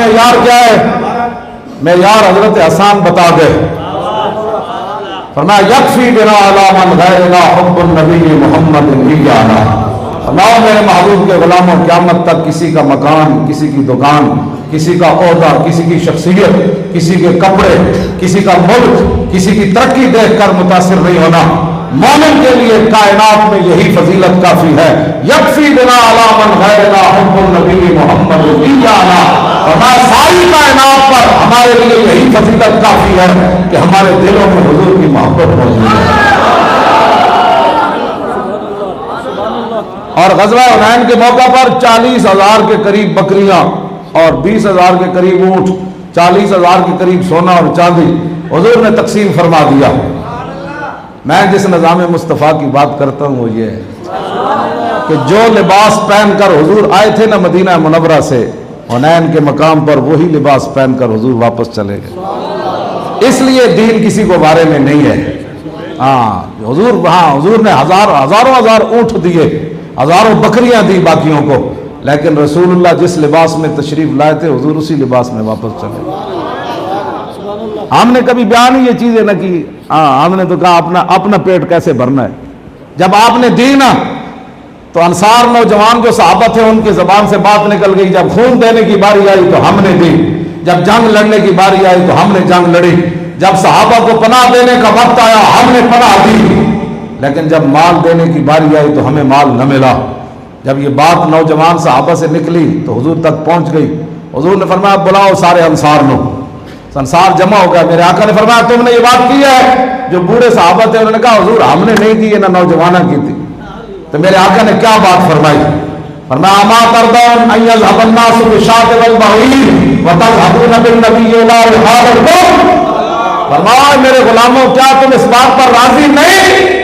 معیار کیا ہے؟ معیار حضرت حسان بتا گئے، فرمایا یکفی بنا علی من غیرنا حب النبی محمد ایانا۔ فرمایا میرے محبوب کے غلاموں، قیامت تک کسی کا مکان، کسی کی دکان، کسی کا عہدہ، کسی کی شخصیت، کسی کے کپڑے، کسی کا ملک، کسی کی ترقی دیکھ کر متاثر نہیں ہونا۔ مومن کے لیے کائنات میں یہی فضیلت کافی ہے، یکفی بنا علی من غیرنا حب النبی محمد ایانا۔ اور ساری کائنات پر ہمارے لیے یہی فضیلت کافی ہے کہ ہمارے دلوں میں حضور کی محبت موجود ہے۔ اور غزوہ حنین کے موقع پر 40,000 کے قریب بکریاں اور 20,000 کے قریب اونٹ، 40,000 کے قریب سونا اور چاندی حضور نے تقسیم فرما دیا۔ میں جس نظام مصطفیٰ کی بات کرتا ہوں وہ یہ ہے کہ جو لباس پہن کر حضور آئے تھے نا مدینہ منورہ سے، حنین کے مقام پر وہی لباس پہن کر حضور واپس چلے گئے۔ اس لیے دین کسی کو بارے میں نہیں ہے۔ حضور نے ہزاروں اونٹ دیے، ہزاروں بکریاں دی باقیوں کو، لیکن رسول اللہ جس لباس میں تشریف لائے تھے حضور اسی لباس میں واپس چلے گئے۔ ہم نے کبھی بیان ہی یہ چیزیں نہ کی، ہم نے تو کہا اپنا پیٹ کیسے بھرنا ہے۔ جب آپ نے دی نا تو انصار نوجوان جو صحابہ تھے ان کی زبان سے بات نکل گئی، جب خون دینے کی باری آئی تو ہم نے دی، جب جنگ لڑنے کی باری آئی تو ہم نے جنگ لڑی، جب صحابہ کو پناہ دینے کا وقت آیا ہم نے پناہ دی، لیکن جب مال دینے کی باری آئی تو ہمیں مال نہ ملا۔ جب یہ بات نوجوان صحابہ سے نکلی تو حضور تک پہنچ گئی۔ حضور نے فرمایا بلاؤ سارے انصار نو۔ انصار جمع ہو گیا، میرے آقا نے فرمایا تم نے یہ بات کی ہے؟ جو بوڑھے صحابہ تھے انہوں نے کہا حضور ہم نے نہیں کی، یہ نہ نوجوانہ کی تھی۔ تو میرے آقا نے کیا بات فرمائی؟ فرمایا اما ترضون ان یذهب الناس بالشاة والبعیر وتذهبون بالنبی الی رحالکم۔ فرمایا میرے غلاموں کیا تم اس بات پر راضی نہیں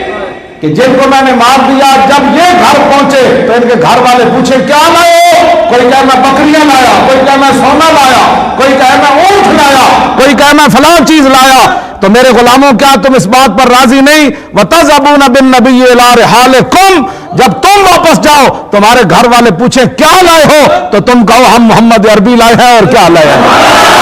کہ جن کو میں نے مار دیا جب یہ گھر پہنچے تو ان کے گھر والے پوچھے کیا لائے ہو؟ کوئی کہے میں بکریاں لایا، کوئی کہے میں سونا لایا، کوئی کہے میں اونٹ لایا، کوئی کہے میں فلاں چیز لایا۔ تو میرے غلاموں کیا تم اس بات پر راضی نہیں؟ وَتَذْهَبُونَ بِالنَّبِيِّ إِلَىٰ رِحَالِكُمْ، جب تم واپس جاؤ تمہارے گھر والے پوچھیں کیا لائے ہو تو تم کہو ہم محمد عربی لائے ہیں اور کیا لائے ہیں۔